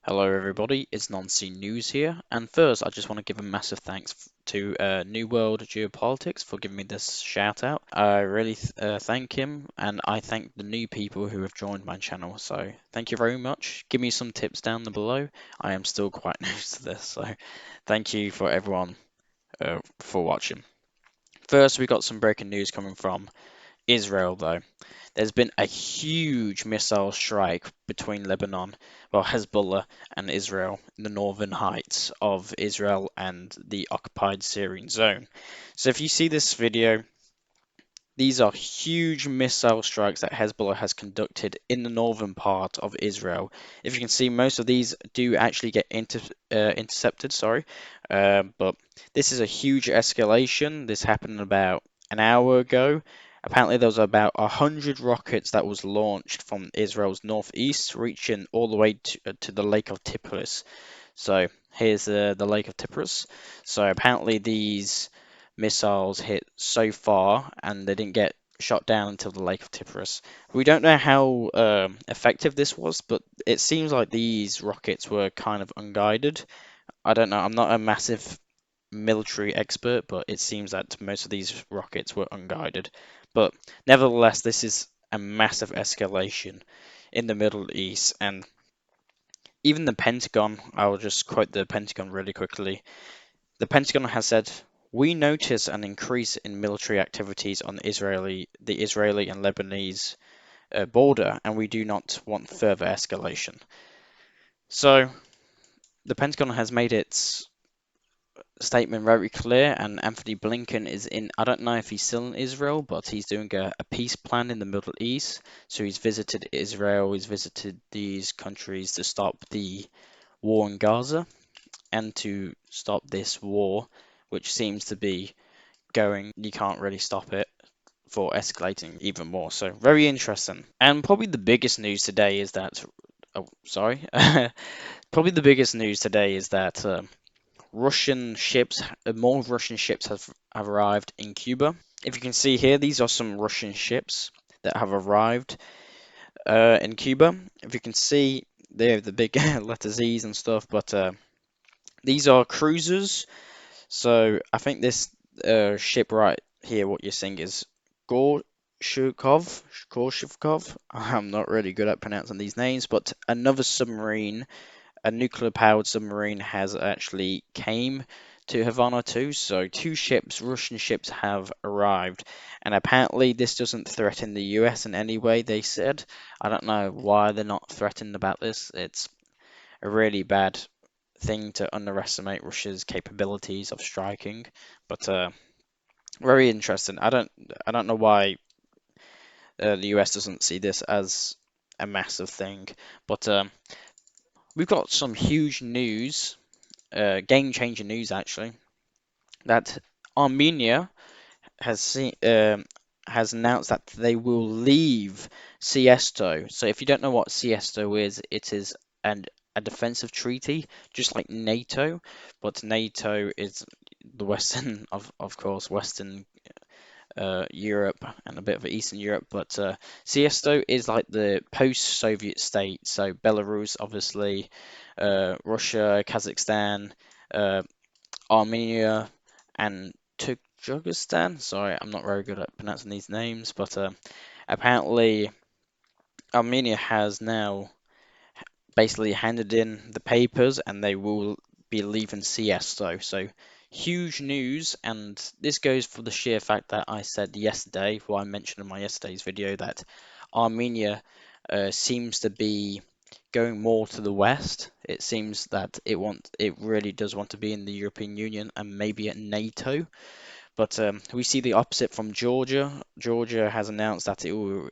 Hello everybody, it's Nancy News here, and first I just want to give a massive thanks to New World Geopolitics for giving me this shout out. I really thank him, and I thank the new people who have joined my channel, so thank you very much. Give me some tips down below. I am still quite new to this, so thank you for everyone for watching. First, we got some breaking news coming from Israel though. There's been a huge missile strike between Lebanon, well, Hezbollah and Israel in the northern heights of Israel and the occupied Syrian zone. So if you see this video, these are huge missile strikes that Hezbollah has conducted in the northern part of Israel. If you can see, most of these do actually get intercepted, sorry. But this is a huge escalation. This happened about an hour ago. Apparently, there was about 100 rockets that was launched from Israel's northeast, reaching all the way to the Lake of Tiflis. So here's the Lake of Tiflis. So apparently these missiles hit so far and they didn't get shot down until the Lake of Tiflis. We don't know how effective this was, but it seems like these rockets were kind of unguided. I don't know. I'm not a massive military expert, but it seems that most of these rockets were unguided. But nevertheless, this is a massive escalation in the Middle East, and even the Pentagon, I will just quote the Pentagon really quickly. The Pentagon has said, "We notice an increase in military activities on the Israeli and Lebanese border, and we do not want further escalation." So the Pentagon has made its statement very clear, and Anthony Blinken is in. I don't know if he's still in Israel, but he's doing a peace plan in the Middle East. So he's visited Israel, he's visited these countries to stop the war in Gaza and to stop this war, which seems to be going, you can't really stop it for escalating even more. So very interesting. And probably the biggest news today is that, oh, sorry, probably the biggest news today is that Russian ships, more Russian ships have arrived in Cuba. If you can see here, these are some Russian ships that have arrived in Cuba. If you can see, they have the big letters E's and stuff, but these are cruisers. So I think this ship right here, what you're seeing is Gorshkov. I'm not really good at pronouncing these names, but another submarine, a nuclear-powered submarine, has actually came to Havana too. So two ships, Russian ships, have arrived, and apparently this doesn't threaten the US in any way. They said, I don't know why they're not threatened about this. It's a really bad thing to underestimate Russia's capabilities of striking, but very interesting. I don't know why the US doesn't see this as a massive thing, but we've got some huge news, game-changing news actually, that Armenia has announced that they will leave Csto. So if you don't know what Csto is, it is a defensive treaty, just like NATO, but NATO is the Western, of course, Western Europe and a bit of Eastern Europe, but Csto is like the post-Soviet state, so Belarus, obviously, Russia, Kazakhstan, uh, Armenia, and Turkmenistan. Sorry, I'm not very good at pronouncing these names, but apparently Armenia has now basically handed in the papers and they will be leaving Csto. So huge news, and this goes for the sheer fact that I said yesterday, what I mentioned in my yesterday's video, that Armenia seems to be going more to the west. It seems that it really does want to be in the European Union and maybe at NATO. But we see the opposite from Georgia. Georgia has announced that it will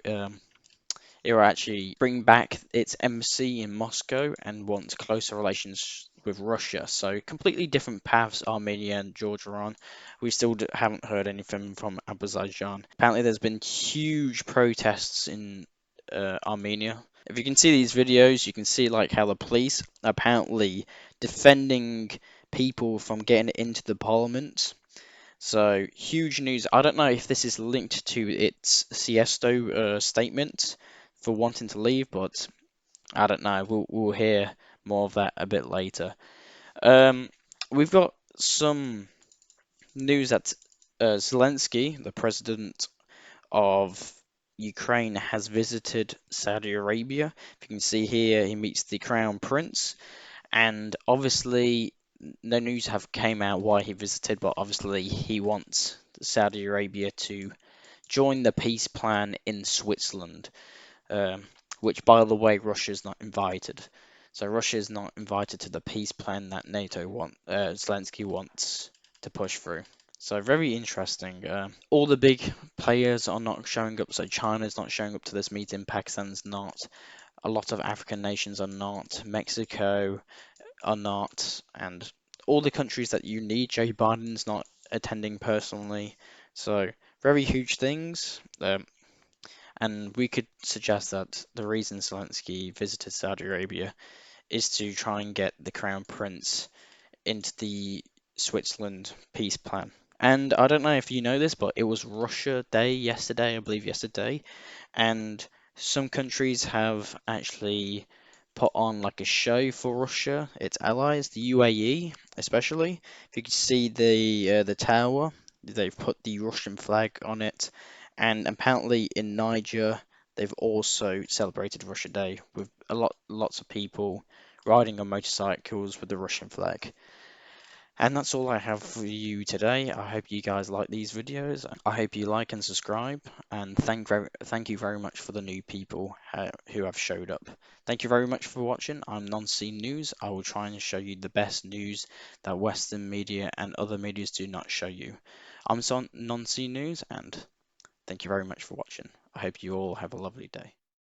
actually bring back its embassy in Moscow and wants closer relations with Russia. So completely different paths Armenia and Georgia are on. We still haven't heard anything from Azerbaijan. Apparently there's been huge protests in Armenia. If you can see these videos, you can see like how the police are apparently defending people from getting into the parliament. So huge news. I don't know if this is linked to its Csto statement for wanting to leave, but I don't know. We'll hear more of that a bit later. Um, we've got some news that Zelensky, the president of Ukraine, has visited Saudi Arabia. If you can see here, he meets the Crown Prince, and obviously no news have came out why he visited, but obviously he wants Saudi Arabia to join the peace plan in Switzerland, um, which, by the way, Russia's not invited. So Russia is not invited to the peace plan that Zelensky wants to push through. So very interesting. All the big players are not showing up. So China's not showing up to this meeting. Pakistan's not. A lot of African nations are not. Mexico are not. And all the countries that you need, Joe Biden's not attending personally. So very huge things. And we could suggest that the reason Zelensky visited Saudi Arabia is to try and get the Crown Prince into the Switzerland peace plan. And I don't know if you know this, but it was Russia Day yesterday, I believe yesterday, and some countries have actually put on like a show for Russia, its allies, the UAE especially. If you can see the tower, they've put the Russian flag on it, and apparently in Niger they've also celebrated Russia Day with lots of people riding on motorcycles with the Russian flag. And that's all I have for you today. I hope you guys like these videos. I hope you like and subscribe. And thank you very much for the new people who have showed up. Thank you very much for watching. I'm Non-Scene News. I will try and show you the best news that Western media and other medias do not show you. I'm Non-Scene News, and thank you very much for watching. I hope you all have a lovely day.